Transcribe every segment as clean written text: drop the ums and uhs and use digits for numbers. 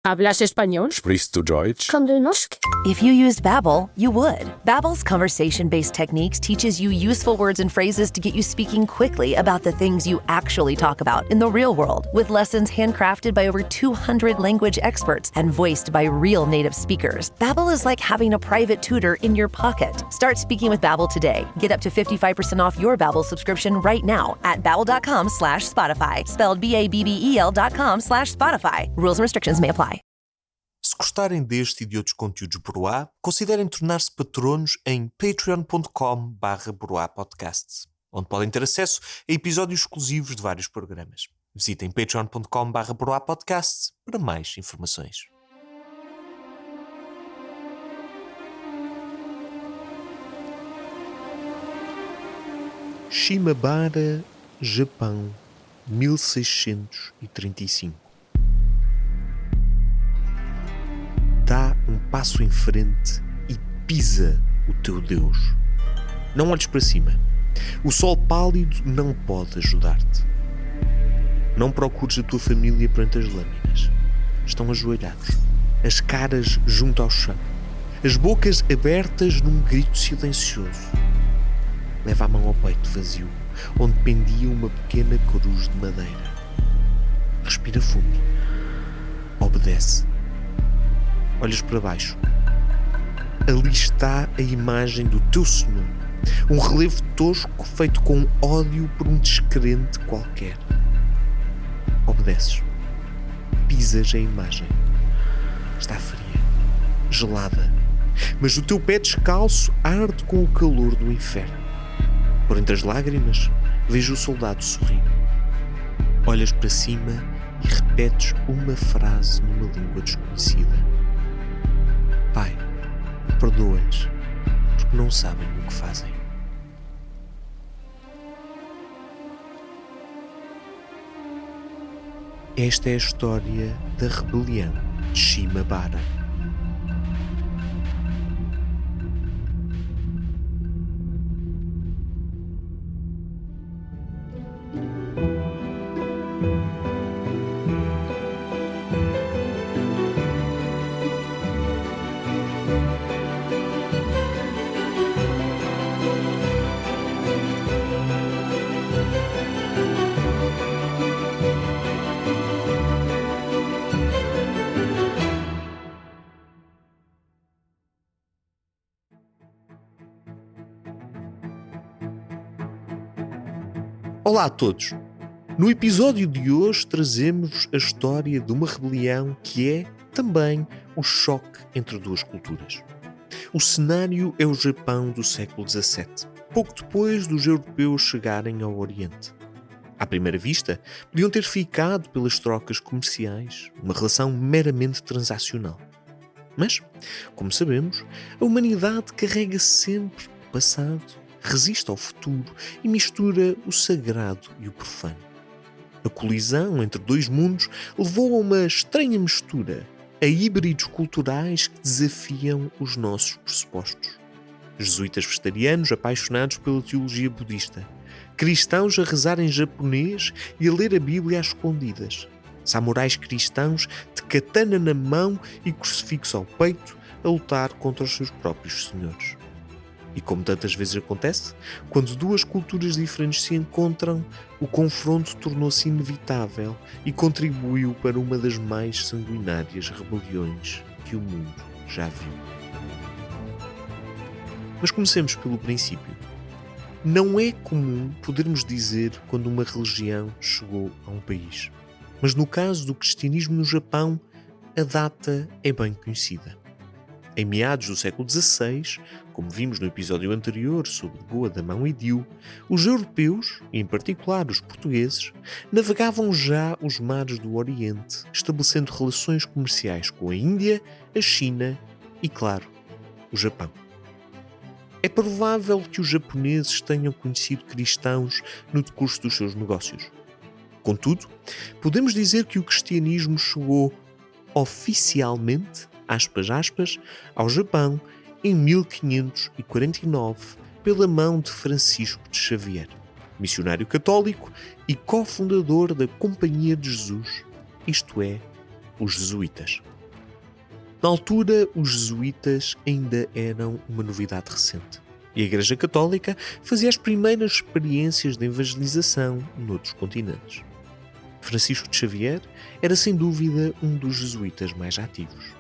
¿Hablas español? Sprichst du Deutsch? Kan du norsk? If you used Babbel, you would. Babbel's conversation-based techniques teaches you useful words and phrases to get you speaking quickly about the things you actually talk about in the real world, with lessons handcrafted by over 200 language experts and voiced by real native speakers. Babbel is like having a private tutor in your pocket. Start speaking with Babbel today. Get up to 55% off your Babbel subscription right now at babbel.com/Spotify. Spelled BABBEL.com/Spotify. Rules and restrictions may apply. Se gostarem deste e de outros conteúdos Broá, considerem tornar-se patronos em patreon.com/BroáPodcasts, onde podem ter acesso a episódios exclusivos de vários programas. Visitem patreon.com/BroáPodcasts para mais informações. Shimabara, Japão, 1635. Dá um passo em frente e pisa o teu Deus. Não olhes para cima. O sol pálido não pode ajudar-te. Não procures a tua família perante as lâminas. Estão ajoelhados, as caras junto ao chão, as bocas abertas num grito silencioso. Leva a mão ao peito vazio, onde pendia uma pequena cruz de madeira. Respira fundo. Obedece. Olhas para baixo. Ali está a imagem do teu Senhor. Um relevo tosco feito com ódio por um descrente qualquer. Obedeces. Pisas a imagem. Está fria, gelada, mas o teu pé descalço arde com o calor do inferno. Por entre as lágrimas, vejo o soldado sorrir. Olhas para cima e repetes uma frase numa língua desconhecida. Pai, perdoa-lhes, porque não sabem o que fazem. Esta é a história da rebelião de Shimabara. Olá a todos! No episódio de hoje trazemos a história de uma rebelião que é também o choque entre duas culturas. O cenário é o Japão do século XVII, pouco depois dos europeus chegarem ao Oriente. À primeira vista, podiam ter ficado pelas trocas comerciais, uma relação meramente transacional. Mas, como sabemos, a humanidade carrega sempre o passado, resiste ao futuro e mistura o sagrado e o profano. A colisão entre dois mundos levou a uma estranha mistura, a híbridos culturais que desafiam os nossos pressupostos. Jesuítas vegetarianos apaixonados pela teologia budista, cristãos a rezar em japonês e a ler a Bíblia às escondidas, samurais cristãos de katana na mão e crucifixo ao peito a lutar contra os seus próprios senhores. E como tantas vezes acontece, quando duas culturas diferentes se encontram, o confronto tornou-se inevitável e contribuiu para uma das mais sanguinárias rebeliões que o mundo já viu. Mas comecemos pelo princípio. Não é comum podermos dizer quando uma religião chegou a um país. Mas no caso do cristianismo no Japão, a data é bem conhecida. Em meados do século XVI, como vimos no episódio anterior sobre Goa da Mão e Diu, os europeus, e em particular os portugueses, navegavam já os mares do Oriente, estabelecendo relações comerciais com a Índia, a China e, claro, o Japão. É provável que os japoneses tenham conhecido cristãos no decurso dos seus negócios. Contudo, podemos dizer que o cristianismo chegou oficialmente, aspas, aspas, ao Japão em 1549 pela mão de Francisco de Xavier, missionário católico e cofundador da Companhia de Jesus, isto é, os jesuítas. Na altura, os jesuítas ainda eram uma novidade recente e a Igreja Católica fazia as primeiras experiências de evangelização noutros continentes. Francisco de Xavier era sem dúvida um dos jesuítas mais ativos.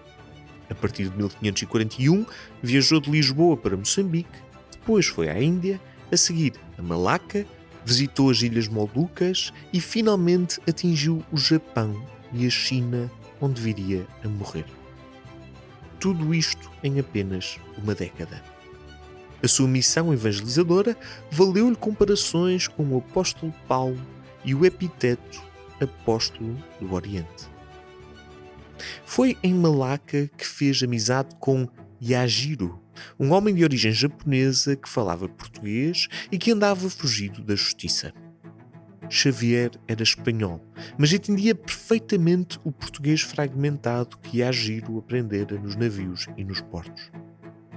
A partir de 1541, viajou de Lisboa para Moçambique, depois foi à Índia, a seguir a Malaca, visitou as Ilhas Molucas e finalmente atingiu o Japão e a China, onde viria a morrer. Tudo isto em apenas uma década. A sua missão evangelizadora valeu-lhe comparações com o apóstolo Paulo e o epiteto Apóstolo do Oriente. Foi em Malaca que fez amizade com Yajiro, um homem de origem japonesa que falava português e que andava fugido da justiça. Xavier era espanhol, mas entendia perfeitamente o português fragmentado que Yajiro aprendera nos navios e nos portos.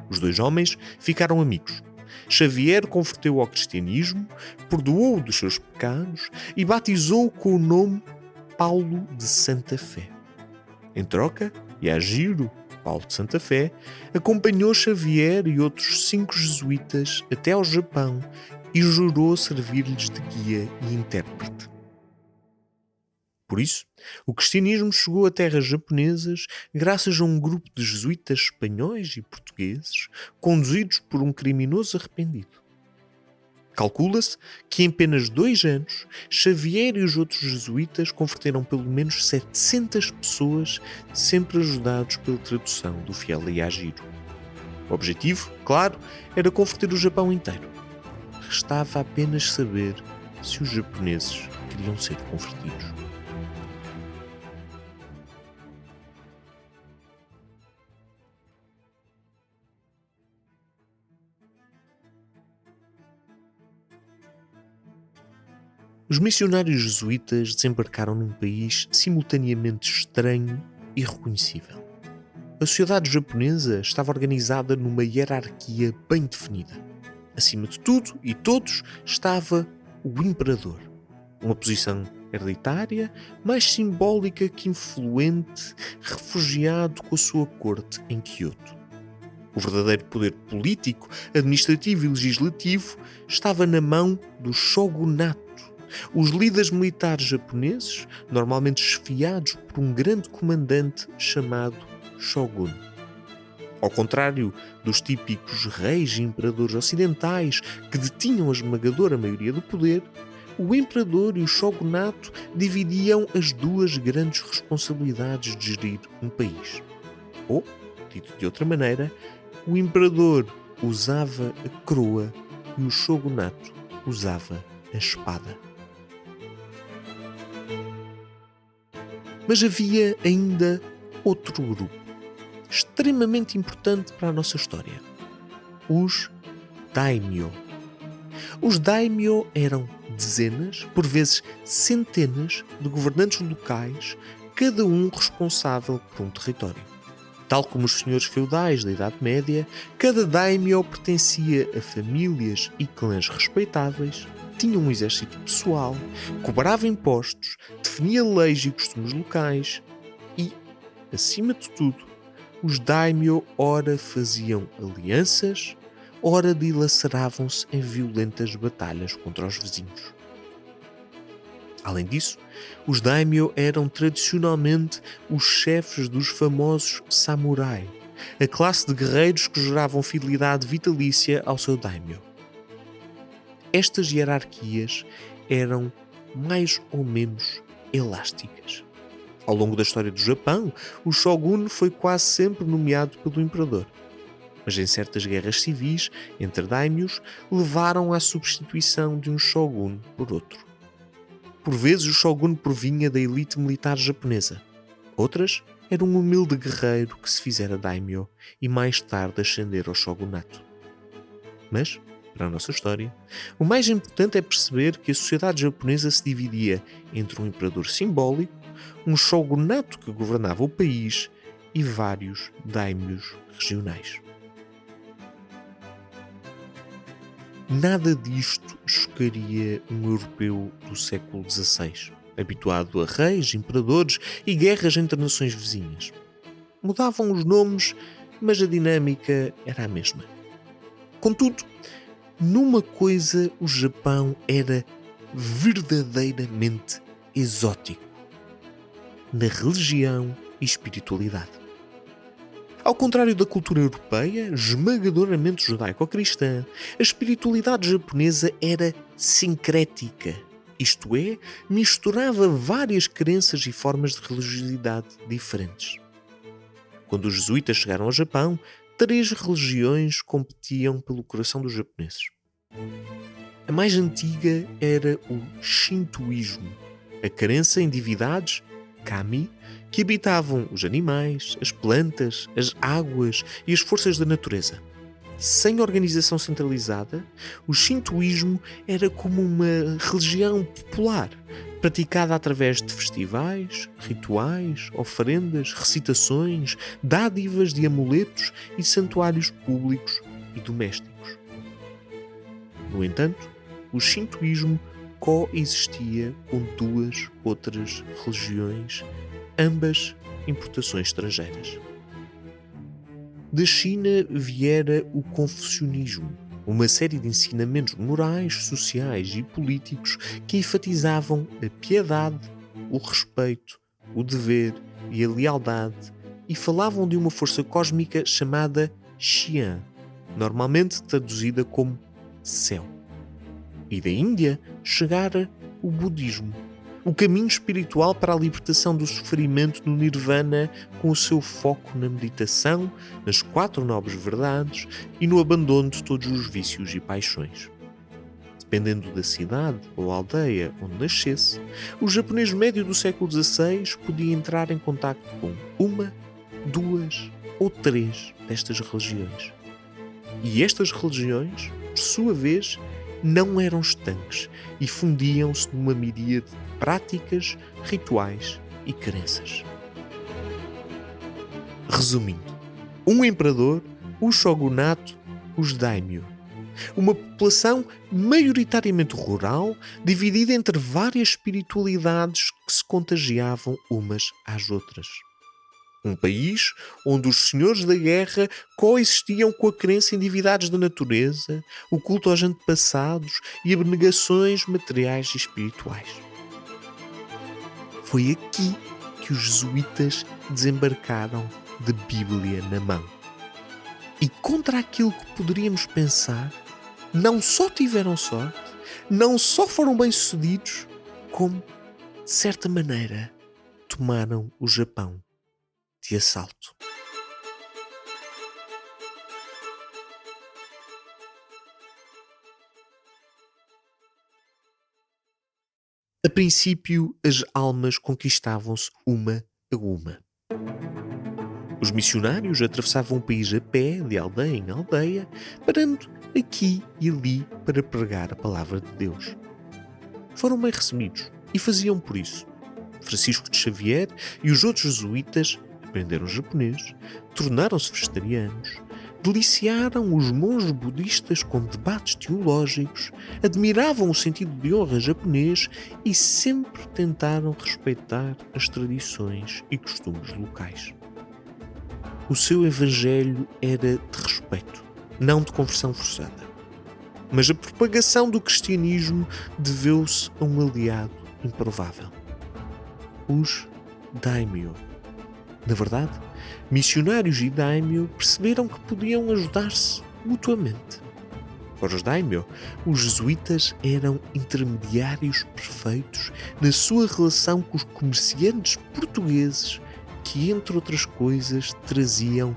Os dois homens ficaram amigos. Xavier converteu-o ao cristianismo, perdoou-o dos seus pecados e batizou-o com o nome Paulo de Santa Fé. Em troca, Yajiro, Paulo de Santa Fé, acompanhou Xavier e outros 5 jesuítas até ao Japão e jurou servir-lhes de guia e intérprete. Por isso, o cristianismo chegou a terras japonesas graças a um grupo de jesuítas espanhóis e portugueses conduzidos por um criminoso arrependido. Calcula-se que em apenas 2 anos, Xavier e os outros jesuítas converteram pelo menos 700 pessoas, sempre ajudados pela tradução do fiel Yajiro. O objetivo, claro, era converter o Japão inteiro. Restava apenas saber se os japoneses queriam ser convertidos. Os missionários jesuítas desembarcaram num país simultaneamente estranho e reconhecível. A sociedade japonesa estava organizada numa hierarquia bem definida. Acima de tudo e todos estava o imperador, uma posição hereditária, mais simbólica que influente, refugiado com a sua corte em Kyoto. O verdadeiro poder político, administrativo e legislativo estava na mão do shogunato. Os líderes militares japoneses, normalmente chefiados por um grande comandante chamado shogun. Ao contrário dos típicos reis e imperadores ocidentais que detinham a esmagadora maioria do poder, o imperador e o shogunato dividiam as 2 grandes responsabilidades de gerir um país. Ou, dito de outra maneira, o imperador usava a coroa e o shogunato usava a espada. Mas havia ainda outro grupo, extremamente importante para a nossa história: os daimyo. Os daimyo eram dezenas, por vezes centenas, de governantes locais, cada um responsável por um território. Tal como os senhores feudais da Idade Média, cada daimyo pertencia a famílias e clãs respeitáveis, tinha um exército pessoal, cobrava impostos, definia leis e costumes locais e, acima de tudo, os daimyo ora faziam alianças, ora dilaceravam-se em violentas batalhas contra os vizinhos. Além disso, os daimyo eram tradicionalmente os chefes dos famosos samurai, a classe de guerreiros que juravam fidelidade vitalícia ao seu daimyo. Estas hierarquias eram mais ou menos elásticas. Ao longo da história do Japão, o shogun foi quase sempre nomeado pelo imperador. Mas em certas guerras civis entre daimyos levaram à substituição de um shogun por outro. Por vezes o shogun provinha da elite militar japonesa. Outras era um humilde guerreiro que se fizera daimyo e mais tarde ascendera ao shogunato. Mas, para a nossa história, o mais importante é perceber que a sociedade japonesa se dividia entre um imperador simbólico, um shogunato que governava o país e vários daimyos regionais. Nada disto chocaria um europeu do século XVI. habituado a reis, imperadores e guerras entre nações vizinhas. Mudavam os nomes, mas a dinâmica era a mesma. Contudo, numa coisa o Japão era verdadeiramente exótico: na religião e espiritualidade. Ao contrário da cultura europeia, esmagadoramente judaico-cristã, a espiritualidade japonesa era sincrética, isto é, misturava várias crenças e formas de religiosidade diferentes. Quando os jesuítas chegaram ao Japão, 3 religiões competiam pelo coração dos japoneses. A mais antiga era o Shintoísmo, a crença em divindades, kami, que habitavam os animais, as plantas, as águas e as forças da natureza. Sem organização centralizada, o Shintoísmo era como uma religião popular, praticada através de festivais, rituais, oferendas, recitações, dádivas de amuletos e santuários públicos e domésticos. No entanto, o Shintoísmo coexistia com 2 outras religiões, ambas importações estrangeiras. Da China viera o Confucionismo, uma série de ensinamentos morais, sociais e políticos que enfatizavam a piedade, o respeito, o dever e a lealdade e falavam de uma força cósmica chamada Xian, normalmente traduzida como céu. E da Índia chegara o Budismo, o caminho espiritual para a libertação do sofrimento no Nirvana, com o seu foco na meditação, nas 4 nobres verdades e no abandono de todos os vícios e paixões. Dependendo da cidade ou aldeia onde nascesse, o japonês médio do século XVI podia entrar em contacto com 1, 2 ou 3 destas religiões. E estas religiões, por sua vez, não eram estanques e fundiam-se numa miríade de práticas, rituais e crenças. Resumindo, um imperador, o shogunato, os daimyo. Uma população maioritariamente rural, dividida entre várias espiritualidades que se contagiavam umas às outras. Um país onde os senhores da guerra coexistiam com a crença em divindades da natureza, o culto aos antepassados e abnegações materiais e espirituais. Foi aqui que os jesuítas desembarcaram de Bíblia na mão. E contra aquilo que poderíamos pensar, não só tiveram sorte, não só foram bem-sucedidos, como, de certa maneira, tomaram o Japão de assalto. A princípio, as almas conquistavam-se uma a uma. Os missionários atravessavam o país a pé, de aldeia em aldeia, parando aqui e ali para pregar a palavra de Deus. Foram bem recebidos e faziam por isso. Francisco de Xavier e os outros jesuítas aprenderam japonês, tornaram-se vegetarianos, deliciaram os monges budistas com debates teológicos, admiravam o sentido de honra japonês e sempre tentaram respeitar as tradições e costumes locais. O seu evangelho era de respeito, não de conversão forçada. Mas a propagação do cristianismo deveu-se a um aliado improvável: os daimyo. Na verdade, missionários e daimyo perceberam que podiam ajudar-se mutuamente. Para os daimyo, os jesuítas eram intermediários perfeitos na sua relação com os comerciantes portugueses que, entre outras coisas, traziam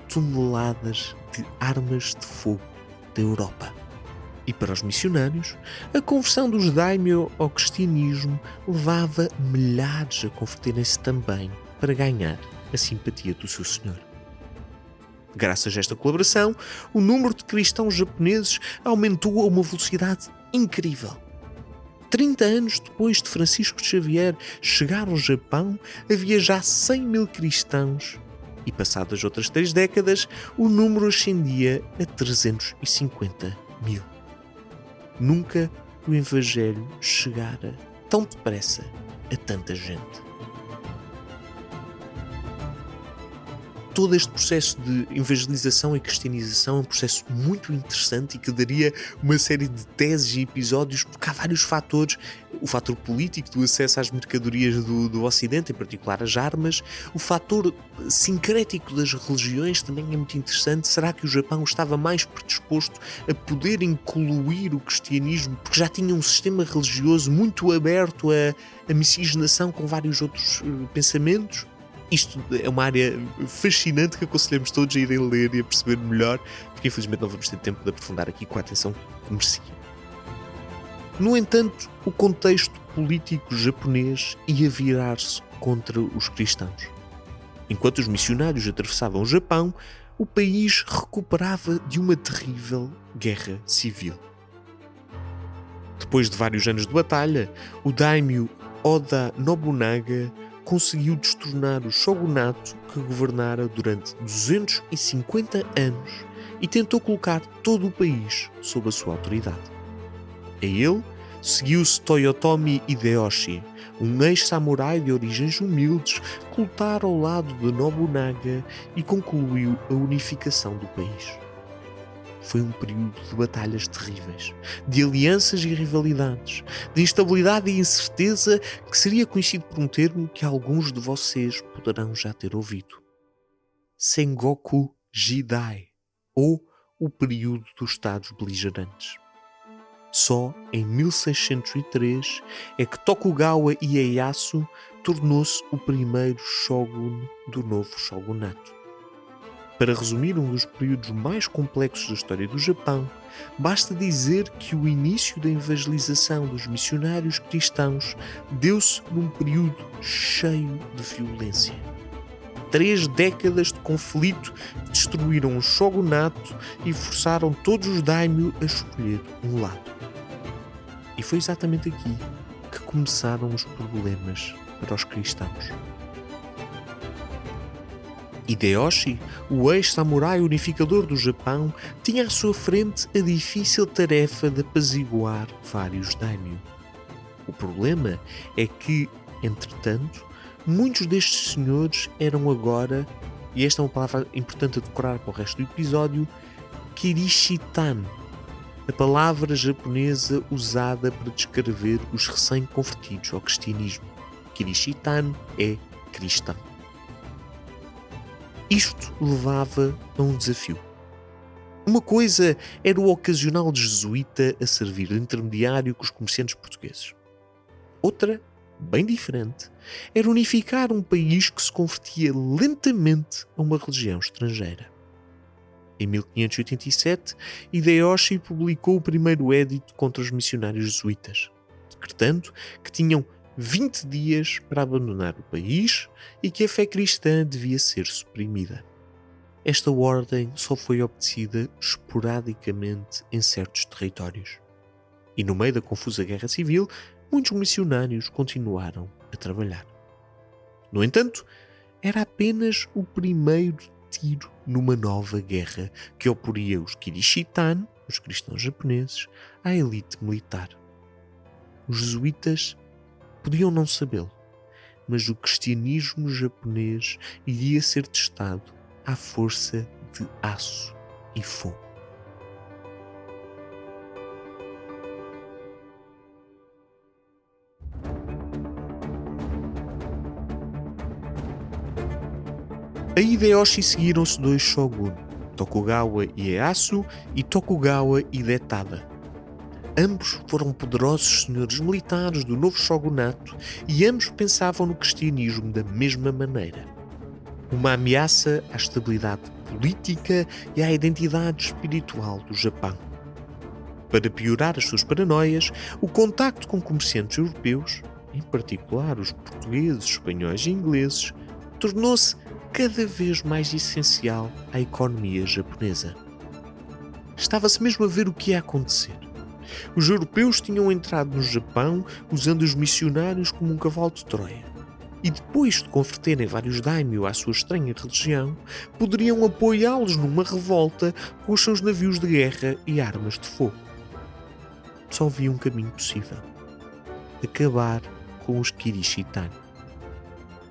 toneladas de armas de fogo da Europa. E para os missionários, a conversão dos daimyo ao cristianismo levava milhares a converterem-se também para ganhar a simpatia do seu senhor. Graças a esta colaboração, o número de cristãos japoneses aumentou a uma velocidade incrível. 30 anos depois de Francisco de Xavier chegar ao Japão, havia já 100.000 cristãos e, passadas outras 3 décadas, o número ascendia a 350.000. Nunca o Evangelho chegara tão depressa a tanta gente. Todo este processo de evangelização e cristianização é um processo muito interessante e que daria uma série de teses e episódios, porque há vários fatores. O fator político do acesso às mercadorias do Ocidente, em particular as armas. O fator sincrético das religiões também é muito interessante. Será que o Japão estava mais predisposto a poder incluir o cristianismo, porque já tinha um sistema religioso muito aberto à miscigenação com vários outros pensamentos? Isto é uma área fascinante que aconselhamos todos a irem ler e a perceber melhor, porque infelizmente não vamos ter tempo de aprofundar aqui com a atenção que merecia. No entanto, o contexto político japonês ia virar-se contra os cristãos. Enquanto os missionários atravessavam o Japão, o país recuperava de uma terrível guerra civil. Depois de vários anos de batalha, o daimyo Oda Nobunaga conseguiu destronar o shogunato que governara durante 250 anos e tentou colocar todo o país sob a sua autoridade. A ele seguiu-se Toyotomi Hideyoshi, um ex-samurai de origens humildes que lutara ao lado de Nobunaga e concluiu a unificação do país. Foi um período de batalhas terríveis, de alianças e rivalidades, de instabilidade e incerteza que seria conhecido por um termo que alguns de vocês poderão já ter ouvido. Sengoku Jidai, ou o período dos estados beligerantes. Só em 1603 é que Tokugawa Ieyasu tornou-se o primeiro shogun do novo shogunato. Para resumir um dos períodos mais complexos da história do Japão, basta dizer que o início da evangelização dos missionários cristãos deu-se num período cheio de violência. 3 décadas de conflito que destruíram o shogunato e forçaram todos os daimyo a escolher um lado. E foi exatamente aqui que começaram os problemas para os cristãos. Hideyoshi, o ex-samurai unificador do Japão, tinha à sua frente a difícil tarefa de apaziguar vários daimyo. O problema é que, entretanto, muitos destes senhores eram agora, e esta é uma palavra importante a decorar para o resto do episódio, Kirishitan, a palavra japonesa usada para descrever os recém-convertidos ao cristianismo. Kirishitan é cristão. Isto levava a um desafio. Uma coisa era o ocasional jesuíta a servir de intermediário com os comerciantes portugueses. Outra, bem diferente, era unificar um país que se convertia lentamente a uma religião estrangeira. Em 1587, Hideyoshi publicou o primeiro édito contra os missionários jesuítas, decretando que tinham 20 dias para abandonar o país e que a fé cristã devia ser suprimida. Esta ordem só foi obedecida esporadicamente em certos territórios. E no meio da confusa guerra civil, muitos missionários continuaram a trabalhar. No entanto, era apenas o primeiro tiro numa nova guerra que oporia os Kirishitan, os cristãos japoneses, à elite militar. Os jesuítas podiam não sabê-lo, mas o cristianismo japonês iria ser testado à força de aço e fogo. A Hideyoshi seguiram-se 2 shogun, Tokugawa Ieyasu e Tokugawa Hidetada. Ambos foram poderosos senhores militares do novo shogunato e ambos pensavam no cristianismo da mesma maneira. Uma ameaça à estabilidade política e à identidade espiritual do Japão. Para piorar as suas paranoias, o contacto com comerciantes europeus, em particular os portugueses, espanhóis e ingleses, tornou-se cada vez mais essencial à economia japonesa. Estava-se mesmo a ver o que ia acontecer. Os europeus tinham entrado no Japão usando os missionários como um cavalo de Troia. E depois de converterem vários daimyo à sua estranha religião, poderiam apoiá-los numa revolta com os seus navios de guerra e armas de fogo. Só havia um caminho possível: acabar com os Kirishitan.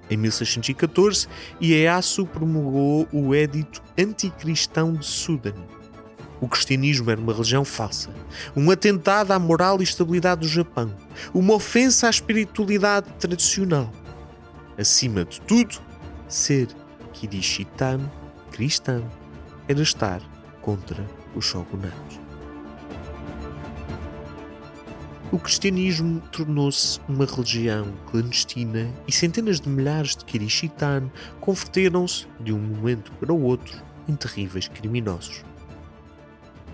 Em 1614, Ieyasu promulgou o Edito Anticristão de Sudan. O cristianismo era uma religião falsa, um atentado à moral e estabilidade do Japão, uma ofensa à espiritualidade tradicional. Acima de tudo, ser Kirishitan, cristão, era estar contra o shogunato. O cristianismo tornou-se uma religião clandestina e centenas de milhares de Kirishitan converteram-se, de um momento para o outro, em terríveis criminosos.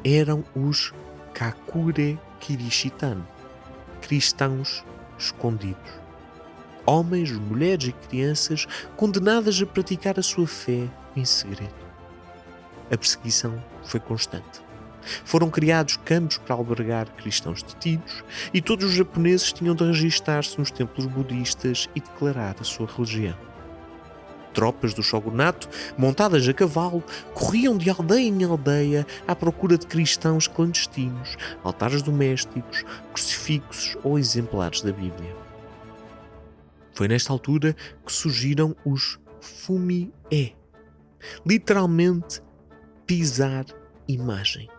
Eram os Kakure Kirishitan, cristãos escondidos. Homens, mulheres e crianças condenadas a praticar a sua fé em segredo. A perseguição foi constante. Foram criados campos para albergar cristãos detidos e todos os japoneses tinham de registar-se nos templos budistas e declarar a sua religião. Tropas do shogunato, montadas a cavalo, corriam de aldeia em aldeia à procura de cristãos clandestinos, altares domésticos, crucifixos ou exemplares da Bíblia. Foi nesta altura que surgiram os fumi-e, literalmente pisar imagem.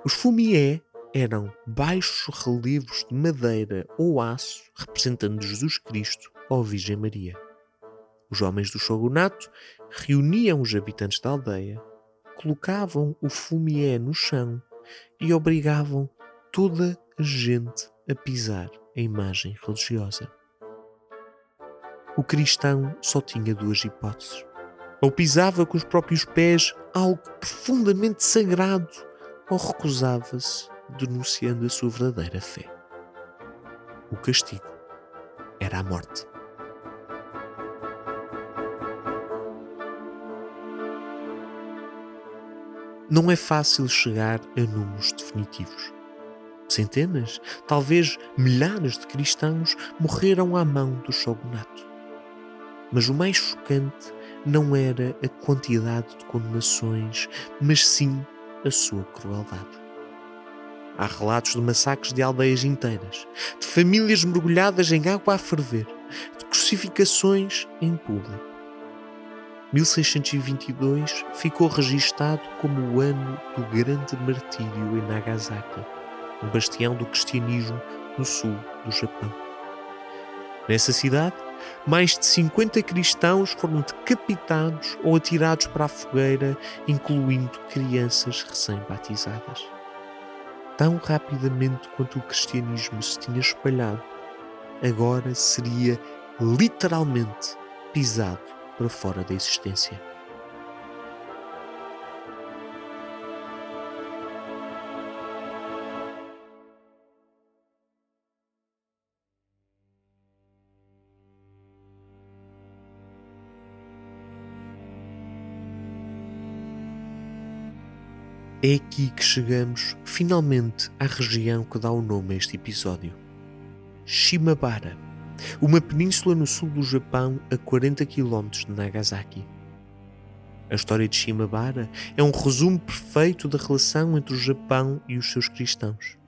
Os fumi-e eram baixos relevos de madeira ou aço representando Jesus Cristo ou a Virgem Maria. Os homens do shogunato reuniam os habitantes da aldeia, colocavam o fumi-e no chão e obrigavam toda a gente a pisar a imagem religiosa. O cristão só tinha duas hipóteses. Ou pisava com os próprios pés algo profundamente sagrado, ou recusava-se, denunciando a sua verdadeira fé. O castigo era a morte. Não é fácil chegar a números definitivos. Centenas, talvez milhares de cristãos morreram à mão do shogunato. Mas o mais chocante não era a quantidade de condenações, mas sim a sua crueldade. Há relatos de massacres de aldeias inteiras, de famílias mergulhadas em água a ferver, de crucificações em público. 1622 ficou registado como o ano do grande martírio em Nagasaki, um bastião do cristianismo no sul do Japão. Nessa cidade, mais de 50 cristãos foram decapitados ou atirados para a fogueira, incluindo crianças recém-batizadas. Tão rapidamente quanto o cristianismo se tinha espalhado, agora seria literalmente pisado para fora da existência. É aqui que chegamos, finalmente, à região que dá o nome a este episódio. Shimabara, uma península no sul do Japão a 40 km de Nagasaki. A história de Shimabara é um resumo perfeito da relação entre o Japão e os seus cristãos.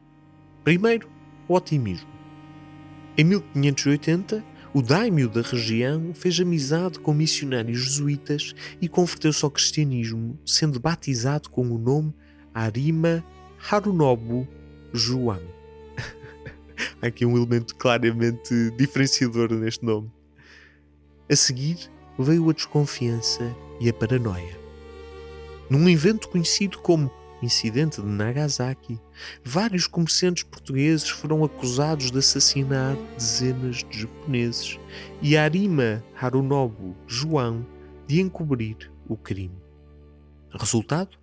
Primeiro, o otimismo. Em 1580, o daimyo da região fez amizade com missionários jesuítas e converteu-se ao cristianismo, sendo batizado com o nome Arima Harunobu Juan. Há aqui um elemento claramente diferenciador neste nome. A seguir, veio a desconfiança e a paranoia. Num evento conhecido como Incidente de Nagasaki, vários comerciantes portugueses foram acusados de assassinar dezenas de japoneses e Arima Harunobu Juan de encobrir o crime. Resultado?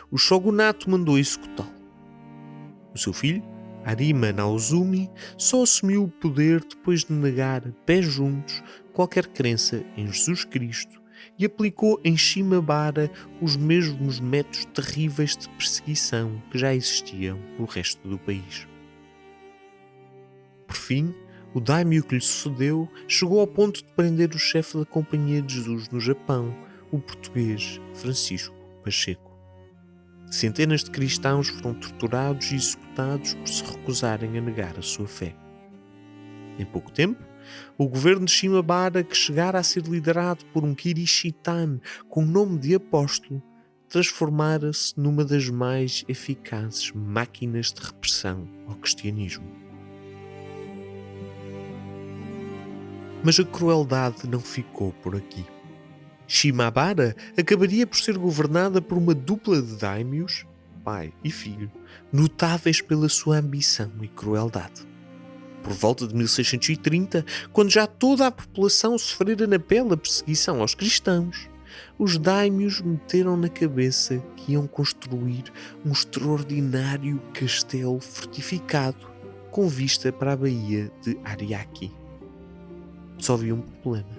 O shogunato mandou executá-lo. O seu filho, Arima Naozumi, só assumiu o poder depois de negar, pés juntos, qualquer crença em Jesus Cristo e aplicou em Shimabara os mesmos métodos terríveis de perseguição que já existiam no resto do país. Por fim, o daimyo que lhe sucedeu chegou ao ponto de prender o chefe da Companhia de Jesus no Japão, o português Francisco Pacheco. Centenas de cristãos foram torturados e executados por se recusarem a negar a sua fé. Em pouco tempo, o governo de Shimabara, que chegara a ser liderado por um Kirishitan com o nome de apóstolo, transformara-se numa das mais eficazes máquinas de repressão ao cristianismo. Mas a crueldade não ficou por aqui. Shimabara acabaria por ser governada por uma dupla de daimyos, pai e filho, notáveis pela sua ambição e crueldade. Por volta de 1630, quando já toda a população sofrera na pele a perseguição aos cristãos, os daimyos meteram na cabeça que iam construir um extraordinário castelo fortificado com vista para a baía de Ariake. Só havia um problema.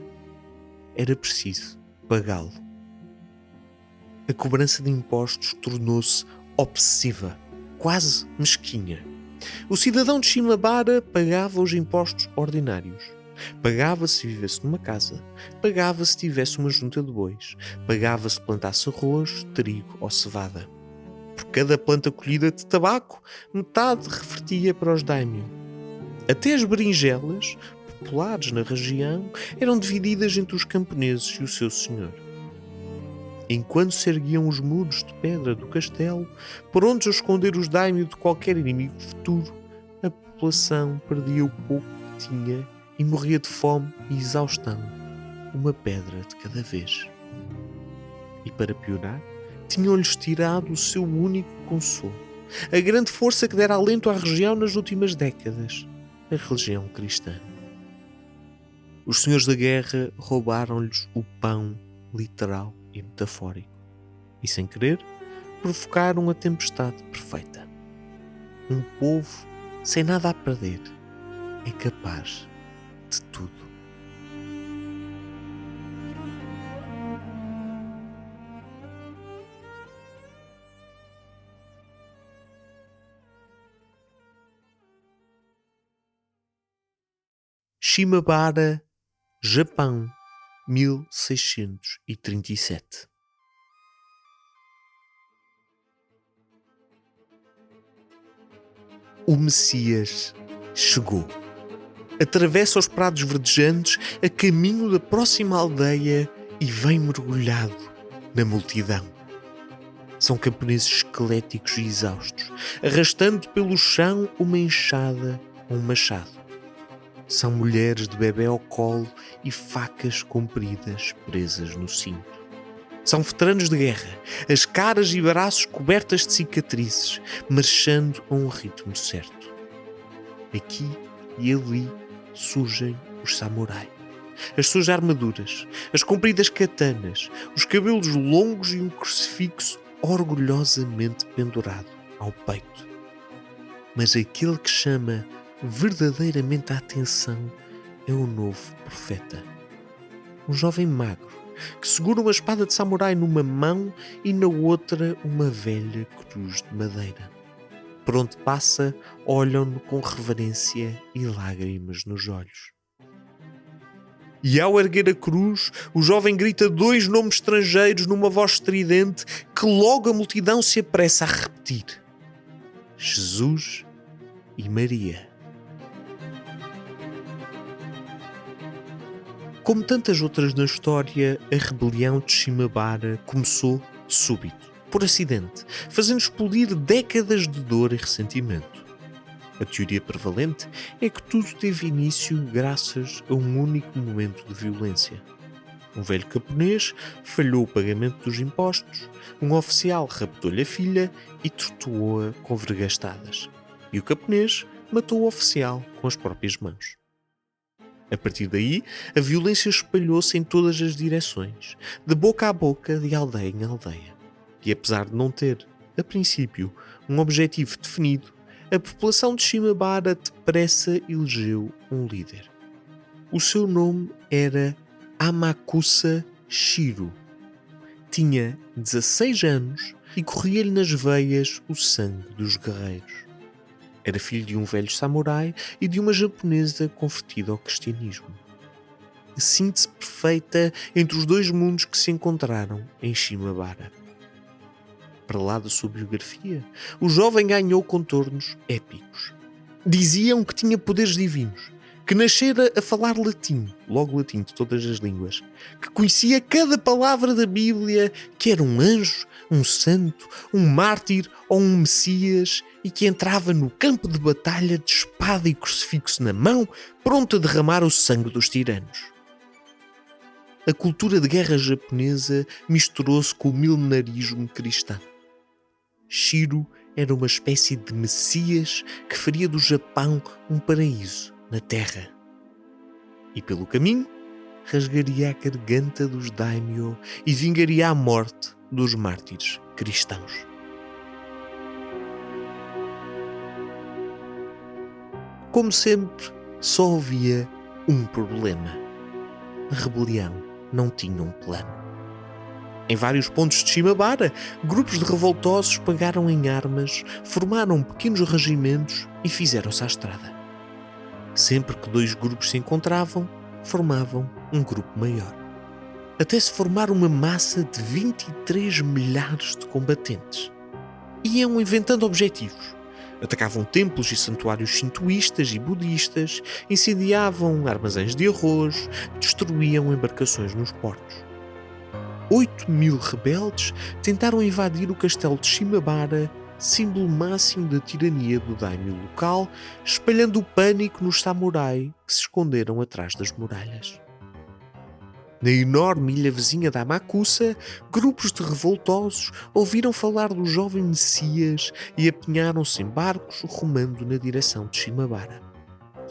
Era preciso pagá-lo. A cobrança de impostos tornou-se obsessiva, quase mesquinha. O cidadão de Shimabara pagava os impostos ordinários. Pagava se vivesse numa casa, pagava se tivesse uma junta de bois, pagava se plantasse arroz, trigo ou cevada. Por cada planta colhida de tabaco, metade revertia para os daimyo. Até as berinjelas, populares na região, eram divididas entre os camponeses e o seu senhor. Enquanto se erguiam os muros de pedra do castelo, prontos a esconder os daimyo de qualquer inimigo futuro, a população perdia o pouco que tinha e morria de fome e exaustão, uma pedra de cada vez. E para piorar, tinham-lhes tirado o seu único consolo, a grande força que dera alento à região nas últimas décadas, a religião cristã. Os senhores da guerra roubaram-lhes o pão literal e metafórico, e sem querer, provocaram a tempestade perfeita. Um povo sem nada a perder é capaz de tudo. Shimabara, Japão, 1637. O Messias chegou. Atravessa os prados verdejantes a caminho da próxima aldeia e vem mergulhado na multidão. São camponeses esqueléticos e exaustos, arrastando pelo chão uma enxada ou um machado. São mulheres de bebé ao colo e facas compridas presas no cinto. São veteranos de guerra, as caras e braços cobertas de cicatrizes, marchando a um ritmo certo. Aqui e ali surgem os samurai. As suas armaduras, as compridas katanas, os cabelos longos e um crucifixo orgulhosamente pendurado ao peito. Mas aquele que chama verdadeiramente a atenção é o novo profeta. Um jovem magro que segura uma espada de samurai numa mão e na outra uma velha cruz de madeira. Por onde passa, olham-no com reverência e lágrimas nos olhos. E ao erguer a cruz, o jovem grita 2 nomes estrangeiros numa voz estridente que logo a multidão se apressa a repetir: Jesus e Maria. Como tantas outras na história, a rebelião de Shimabara começou de súbito, por acidente, fazendo explodir décadas de dor e ressentimento. A teoria prevalente é que tudo teve início graças a um único momento de violência. Um velho camponês falhou o pagamento dos impostos, um oficial raptou-lhe a filha e torturou-a com vergastadas. E o camponês matou o oficial com as próprias mãos. A partir daí, a violência espalhou-se em todas as direções, de boca a boca, de aldeia em aldeia. E apesar de não ter, a princípio, um objetivo definido, a população de Shimabara depressa elegeu um líder. O seu nome era Amakusa Shiro. Tinha 16 anos e corria-lhe nas veias o sangue dos guerreiros. Era filho de um velho samurai e de uma japonesa convertida ao cristianismo. A síntese perfeita entre os 2 mundos que se encontraram em Shimabara. Para lá da sua biografia, o jovem ganhou contornos épicos. Diziam que tinha poderes divinos, que nascera a falar latim, logo latim de todas as línguas, que conhecia cada palavra da Bíblia, que era um anjo, um santo, um mártir ou um Messias e que entrava no campo de batalha de espada e crucifixo na mão, pronto a derramar o sangue dos tiranos. A cultura de guerra japonesa misturou-se com o milenarismo cristão. Shiro era uma espécie de messias que faria do Japão um paraíso na terra. E pelo caminho, rasgaria a garganta dos daimyo e vingaria a morte dos mártires cristãos. Como sempre, só havia um problema. A rebelião não tinha um plano. Em vários pontos de Shimabara, grupos de revoltosos pegaram em armas, formaram pequenos regimentos e fizeram-se à estrada. Sempre que dois grupos se encontravam, formavam um grupo maior. Até se formar uma massa de 23 milhares de combatentes. Iam inventando objetivos. Atacavam templos e santuários shintoístas e budistas, incendiavam armazéns de arroz, destruíam embarcações nos portos. 8.000 rebeldes tentaram invadir o castelo de Shimabara, símbolo máximo da tirania do daimyo local, espalhando o pânico nos samurai que se esconderam atrás das muralhas. Na enorme ilha vizinha da Amakusa, grupos de revoltosos ouviram falar do jovem Messias e apinharam-se em barcos rumando na direção de Shimabara.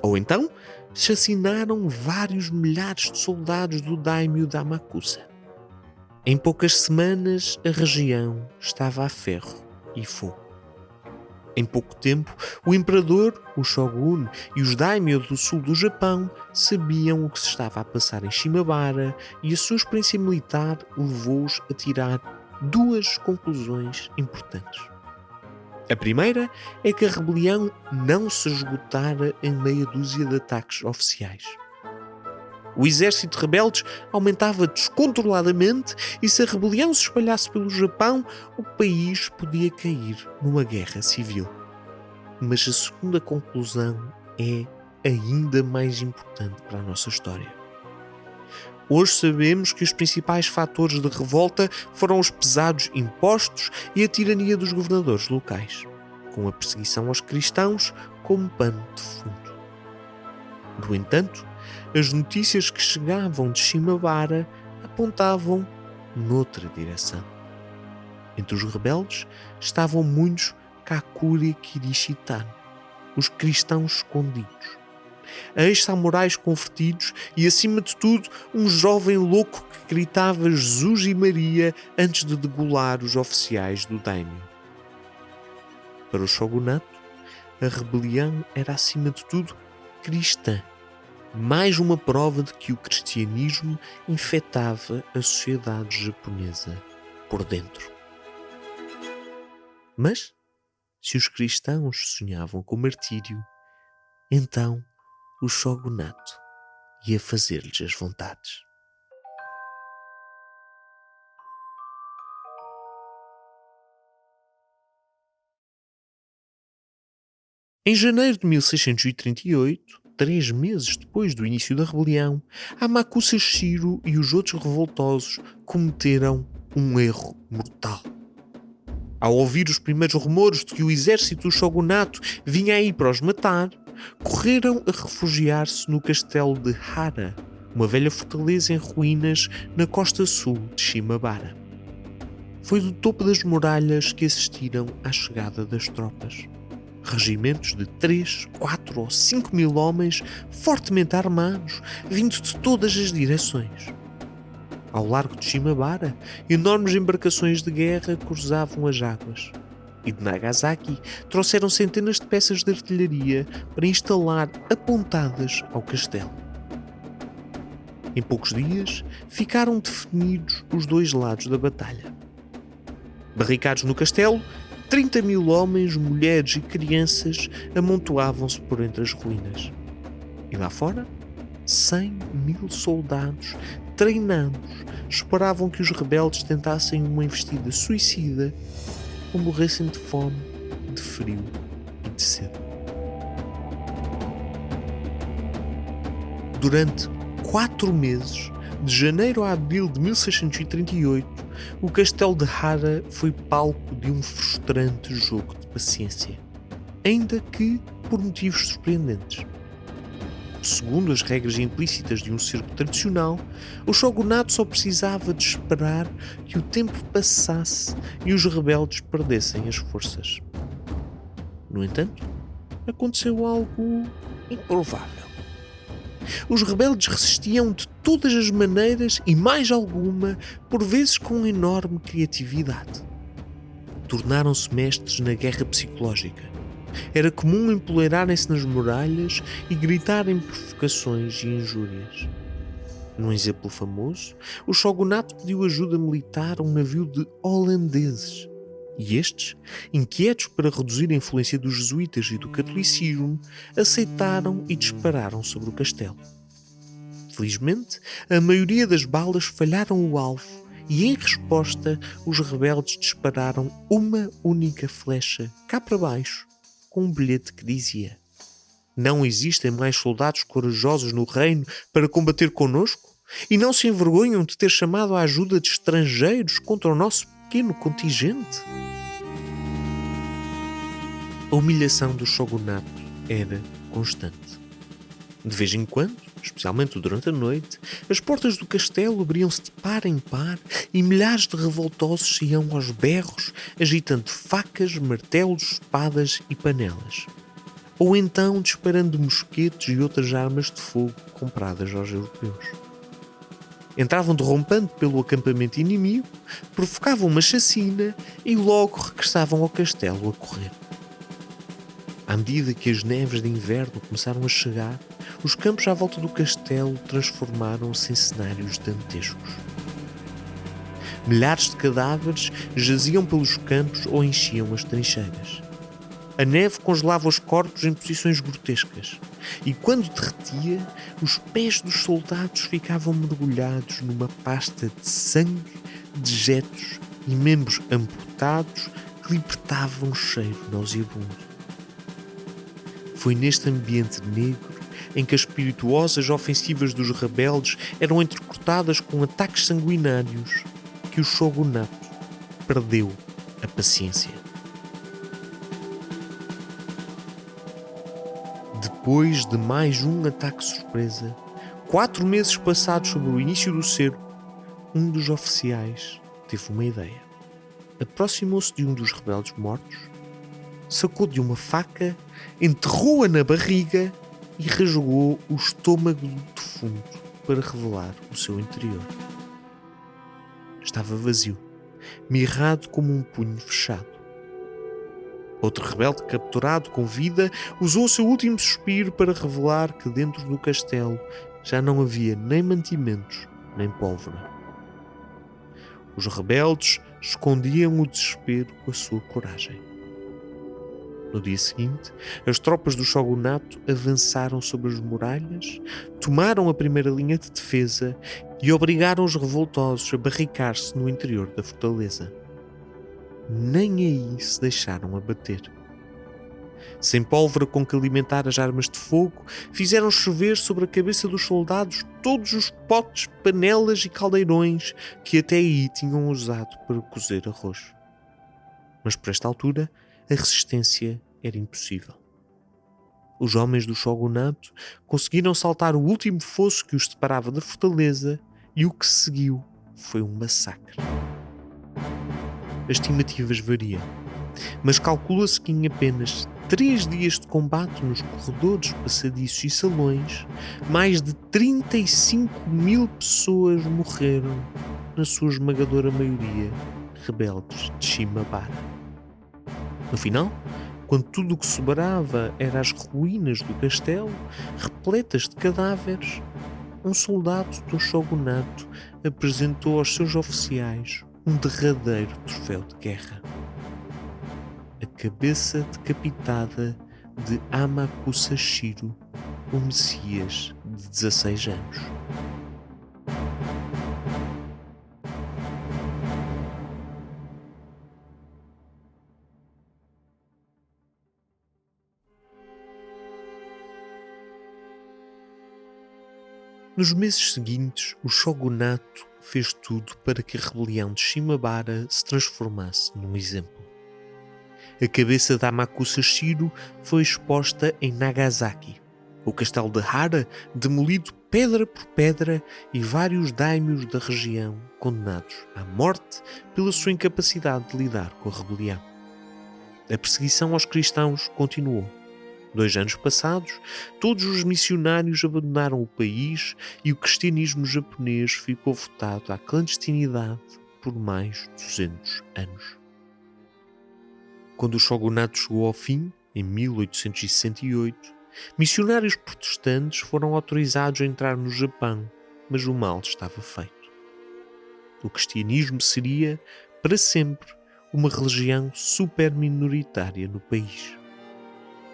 Ou então, chacinaram vários milhares de soldados do daimyo da Amakusa. Em poucas semanas, a região estava a ferro e fogo. Em pouco tempo, o imperador, o shogun e os daimyo do sul do Japão sabiam o que se estava a passar em Shimabara e a sua experiência militar levou-os a tirar duas conclusões importantes. A primeira é que a rebelião não se esgotara em meia dúzia de ataques oficiais. O exército de rebeldes aumentava descontroladamente e se a rebelião se espalhasse pelo Japão, o país podia cair numa guerra civil. Mas a segunda conclusão é ainda mais importante para a nossa história. Hoje sabemos que os principais fatores de revolta foram os pesados impostos e a tirania dos governadores locais, com a perseguição aos cristãos como pano de fundo. No entanto, as notícias que chegavam de Shimabara apontavam noutra direção. Entre os rebeldes estavam muitos Kakure Kirishitano, os cristãos escondidos, ex-samurais convertidos e, acima de tudo, um jovem louco que gritava Jesus e Maria antes de degolar os oficiais do daimyo. Para o shogunato, a rebelião era, acima de tudo, cristã. Mais uma prova de que o cristianismo infectava a sociedade japonesa por dentro. Mas, se os cristãos sonhavam com martírio, então o shogunato ia fazer-lhes as vontades. Em janeiro de 1638, 3 meses depois do início da rebelião, Amakusa Shiro e os outros revoltosos cometeram um erro mortal. Ao ouvir os primeiros rumores de que o exército do shogunato vinha aí para os matar, correram a refugiar-se no castelo de Hara, uma velha fortaleza em ruínas na costa sul de Shimabara. Foi do topo das muralhas que assistiram à chegada das tropas. Regimentos de 3, 4 ou 5 mil homens fortemente armados, vindo de todas as direções. Ao largo de Shimabara, enormes embarcações de guerra cruzavam as águas. E de Nagasaki trouxeram centenas de peças de artilharia para instalar apontadas ao castelo. Em poucos dias, ficaram definidos os dois lados da batalha. Barricados no castelo, 30 mil homens, mulheres e crianças amontoavam-se por entre as ruínas. E lá fora, 100 mil soldados treinados esperavam que os rebeldes tentassem uma investida suicida ou morressem de fome, de frio e de sede. Durante 4 meses, de janeiro a abril de 1638, o castelo de Hara foi palco de um frustrante jogo de paciência, ainda que por motivos surpreendentes. Segundo as regras implícitas de um cerco tradicional, o shogunato só precisava de esperar que o tempo passasse e os rebeldes perdessem as forças. No entanto, aconteceu algo improvável. Os rebeldes resistiam de todas as maneiras e mais alguma, por vezes com enorme criatividade. Tornaram-se mestres na guerra psicológica. Era comum empoleirarem-se nas muralhas e gritarem provocações e injúrias. Num exemplo famoso, o shogunato pediu ajuda militar a um navio de holandeses. E estes, inquietos para reduzir a influência dos jesuítas e do catolicismo, aceitaram e dispararam sobre o castelo. Felizmente, a maioria das balas falharam o alvo e, em resposta, os rebeldes dispararam uma única flecha cá para baixo, com um bilhete que dizia: "Não existem mais soldados corajosos no reino para combater conosco? E não se envergonham de ter chamado a ajuda de estrangeiros contra o nosso pequeno contingente?" A humilhação do shogunato era constante. De vez em quando, especialmente durante a noite, as portas do castelo abriam-se de par em par e milhares de revoltosos iam aos berros, agitando facas, martelos, espadas e panelas. Ou então disparando mosquetes e outras armas de fogo compradas aos europeus. Entravam derrompando pelo acampamento inimigo, provocavam uma chacina e logo regressavam ao castelo a correr. À medida que as neves de inverno começaram a chegar, os campos à volta do castelo transformaram-se em cenários dantescos. Milhares de cadáveres jaziam pelos campos ou enchiam as trincheiras. A neve congelava os corpos em posições grotescas, e quando derretia, os pés dos soldados ficavam mergulhados numa pasta de sangue, dejetos e membros amputados que libertavam um cheiro nauseabundo. Foi neste ambiente negro em que as espirituosas ofensivas dos rebeldes eram entrecortadas com ataques sanguinários que o shogunato perdeu a paciência. Depois de mais um ataque surpresa, 4 meses passados sobre o início do cerco, um dos oficiais teve uma ideia. Aproximou-se de um dos rebeldes mortos, sacou de uma faca, enterrou-a na barriga e rasgou o estômago do defunto para revelar o seu interior. Estava vazio, mirrado como um punho fechado. Outro rebelde capturado com vida usou o seu último suspiro para revelar que dentro do castelo já não havia nem mantimentos nem pólvora. Os rebeldes escondiam o desespero com a sua coragem. No dia seguinte, as tropas do shogunato avançaram sobre as muralhas, tomaram a primeira linha de defesa e obrigaram os revoltosos a barricar-se no interior da fortaleza. Nem aí se deixaram abater. Sem pólvora com que alimentar as armas de fogo, fizeram chover sobre a cabeça dos soldados todos os potes, panelas e caldeirões que até aí tinham usado para cozer arroz. Mas por esta altura, a resistência era impossível. Os homens do shogunato conseguiram saltar o último fosso que os separava da fortaleza e o que seguiu foi um massacre. As estimativas variam, mas calcula-se que em apenas 3 dias de combate nos corredores, passadiços e salões, mais de 35.000 pessoas morreram, na sua esmagadora maioria, rebeldes de Shimabara. No final, quando tudo o que sobrava era as ruínas do castelo, repletas de cadáveres, um soldado do shogunato apresentou aos seus oficiais um derradeiro troféu de guerra. A cabeça decapitada de Amakusashiro, o Messias de 16 anos. Nos meses seguintes, o shogunato fez tudo para que a rebelião de Shimabara se transformasse num exemplo. A cabeça de Amakusa Shiro foi exposta em Nagasaki. O castelo de Hara demolido pedra por pedra e vários daimyos da região condenados à morte pela sua incapacidade de lidar com a rebelião. A perseguição aos cristãos continuou. 2 anos passados, todos os missionários abandonaram o país e o cristianismo japonês ficou votado à clandestinidade por mais de 200 anos. Quando o shogunato chegou ao fim, em 1868, missionários protestantes foram autorizados a entrar no Japão, mas o mal estava feito. O cristianismo seria, para sempre, uma religião super minoritária no país.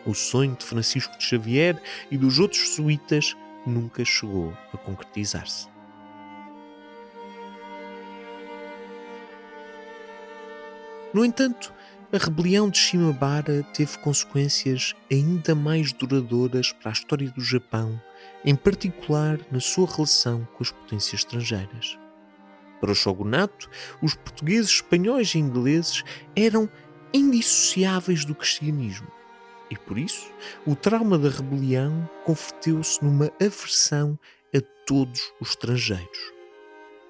O sonho de Francisco de Xavier e dos outros jesuítas nunca chegou a concretizar-se. No entanto, a rebelião de Shimabara teve consequências ainda mais duradouras para a história do Japão, em particular na sua relação com as potências estrangeiras. Para o shogunato, os portugueses, espanhóis e ingleses eram indissociáveis do cristianismo. E por isso, o trauma da rebelião converteu-se numa aversão a todos os estrangeiros.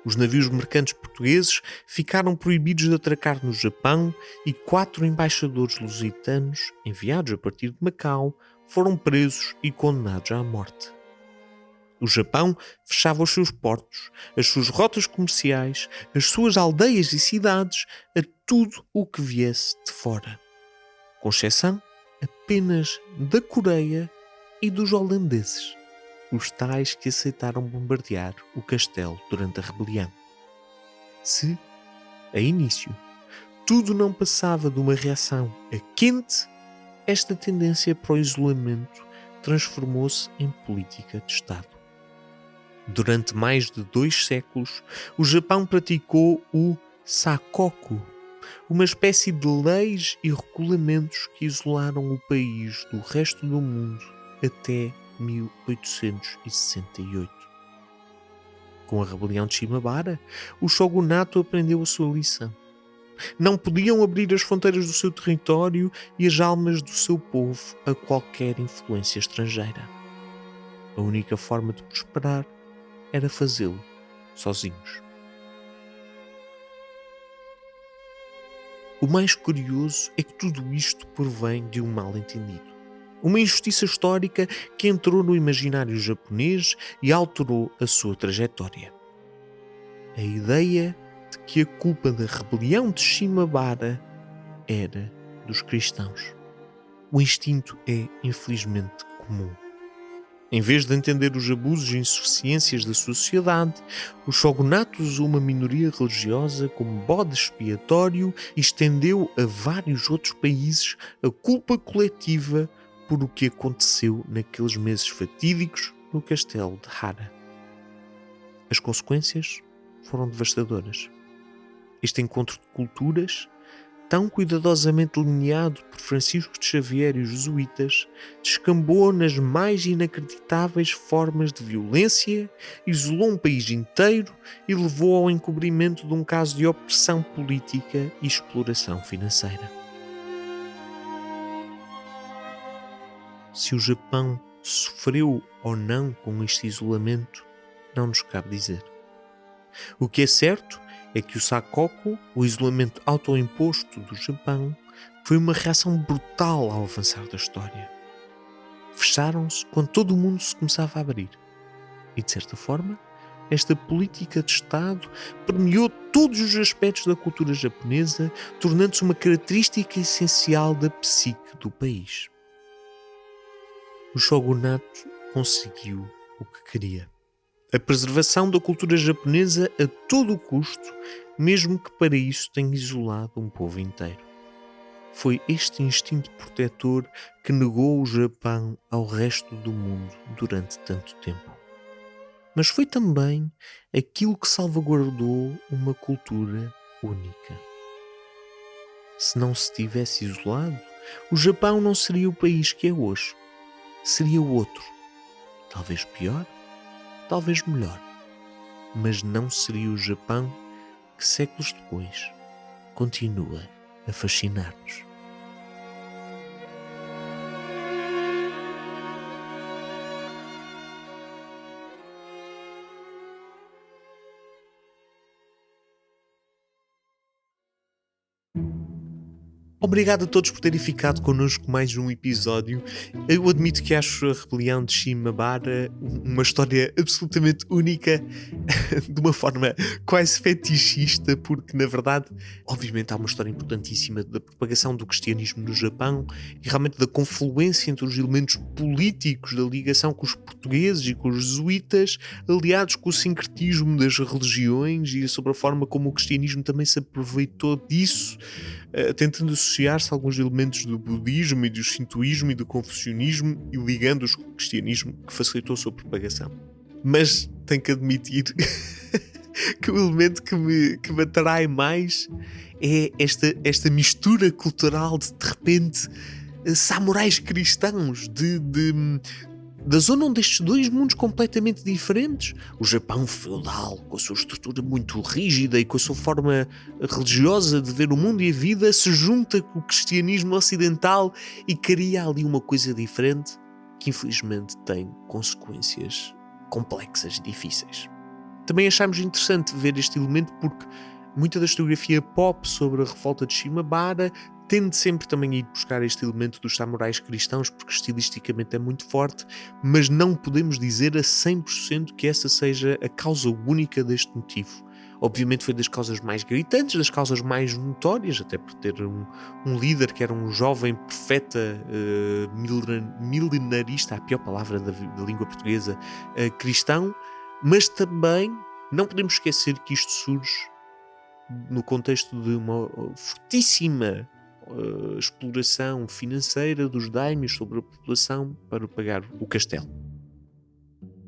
Os navios mercantes portugueses ficaram proibidos de atracar no Japão e 4 embaixadores lusitanos, enviados a partir de Macau, foram presos e condenados à morte. O Japão fechava os seus portos, as suas rotas comerciais, as suas aldeias e cidades a tudo o que viesse de fora, com exceção apenas da Coreia e dos holandeses, os tais que aceitaram bombardear o castelo durante a rebelião. Se, a início, tudo não passava de uma reação a quente, esta tendência para o isolamento transformou-se em política de Estado. Durante mais de 2 séculos, o Japão praticou o sakoku, uma espécie de leis e regulamentos que isolaram o país do resto do mundo até 1868. Com a rebelião de Shimabara, o shogunato aprendeu a sua lição. Não podiam abrir as fronteiras do seu território e as almas do seu povo a qualquer influência estrangeira. A única forma de prosperar era fazê-lo sozinhos. O mais curioso é que tudo isto provém de um mal-entendido. Uma injustiça histórica que entrou no imaginário japonês e alterou a sua trajetória. A ideia de que a culpa da rebelião de Shimabara era dos cristãos. O instinto é, infelizmente, comum. Em vez de entender os abusos e insuficiências da sociedade, o shogunato usou uma minoria religiosa como bode expiatório e estendeu a vários outros países a culpa coletiva por o que aconteceu naqueles meses fatídicos no castelo de Hara. As consequências foram devastadoras. Este encontro de culturas, tão cuidadosamente delineado por Francisco de Xavier e os jesuítas, descambou nas mais inacreditáveis formas de violência, isolou um país inteiro e levou ao encobrimento de um caso de opressão política e exploração financeira. Se o Japão sofreu ou não com este isolamento, não nos cabe dizer. O que é certo é que o sakoku, o isolamento autoimposto do Japão, foi uma reação brutal ao avançar da história. Fecharam-se quando todo o mundo se começava a abrir. E, de certa forma, esta política de Estado permeou todos os aspectos da cultura japonesa, tornando-se uma característica essencial da psique do país. O shogunato conseguiu o que queria. A preservação da cultura japonesa a todo o custo, mesmo que para isso tenha isolado um povo inteiro. Foi este instinto protetor que negou o Japão ao resto do mundo durante tanto tempo. Mas foi também aquilo que salvaguardou uma cultura única. Se não se tivesse isolado, o Japão não seria o país que é hoje. Seria o outro, talvez pior, talvez melhor. Mas não seria o Japão que séculos depois continua a fascinar-nos. Obrigado a todos por terem ficado connosco mais um episódio. Eu admito que acho a rebelião de Shimabara uma história absolutamente única, de uma forma quase fetichista, porque na verdade, obviamente há uma história importantíssima da propagação do cristianismo no Japão e realmente da confluência entre os elementos políticos da ligação com os portugueses e com os jesuítas, aliados com o sincretismo das religiões e sobre a forma como o cristianismo também se aproveitou disso, tentando associar-se a alguns elementos do budismo e do shintoísmo e do confucionismo e ligando-os com o cristianismo, que facilitou a sua propagação. Mas tenho que admitir que o elemento que me atrai mais é esta mistura cultural de repente, samurais cristãos, da zona onde estes dois mundos completamente diferentes, o Japão feudal, com a sua estrutura muito rígida e com a sua forma religiosa de ver o mundo e a vida, se junta com o cristianismo ocidental e cria ali uma coisa diferente que infelizmente tem consequências complexas e difíceis. Também achámos interessante ver este elemento porque muita da historiografia pop sobre a revolta de Shimabara tende sempre também a ir buscar este elemento dos samurais cristãos porque estilisticamente é muito forte, mas não podemos dizer a 100% que essa seja a causa única deste motivo. Obviamente foi das causas mais gritantes, das causas mais notórias, até por ter um líder que era um jovem profeta milenarista, a pior palavra da língua portuguesa, cristão, mas também não podemos esquecer que isto surge no contexto de uma fortíssima exploração financeira dos daimyos sobre a população para pagar o castelo.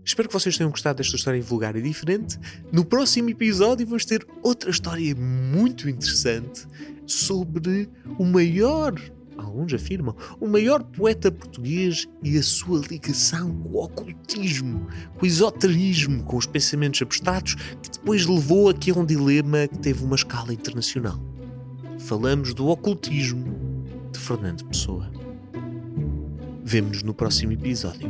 Espero que vocês tenham gostado desta história vulgar e diferente. No próximo episódio vamos ter outra história muito interessante sobre o maior, alguns afirmam, o maior poeta português e a sua ligação com o ocultismo, com o esoterismo, com os pensamentos abstratos, que depois levou aqui a um dilema que teve uma escala internacional. Falamos do ocultismo de Fernando Pessoa. Vemo-nos no próximo episódio.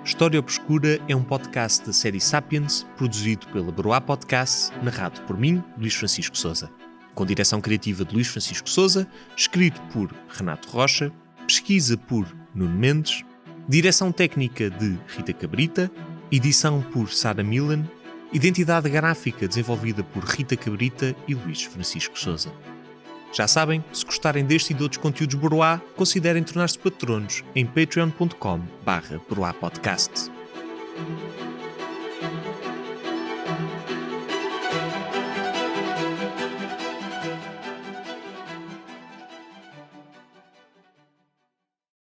História Obscura é um podcast da série Sapiens, produzido pela Broá Podcasts, narrado por mim, Luís Francisco Sousa. Com direção criativa de Luís Francisco Sousa, escrito por Renato Rocha, pesquisa por Nuno Mendes, direção técnica de Rita Cabrita, edição por Sara Milan, identidade gráfica desenvolvida por Rita Cabrita e Luís Francisco Sousa. Já sabem, se gostarem deste e de outros conteúdos Broá, considerem tornar-se patronos em patreon.com/broapodcast.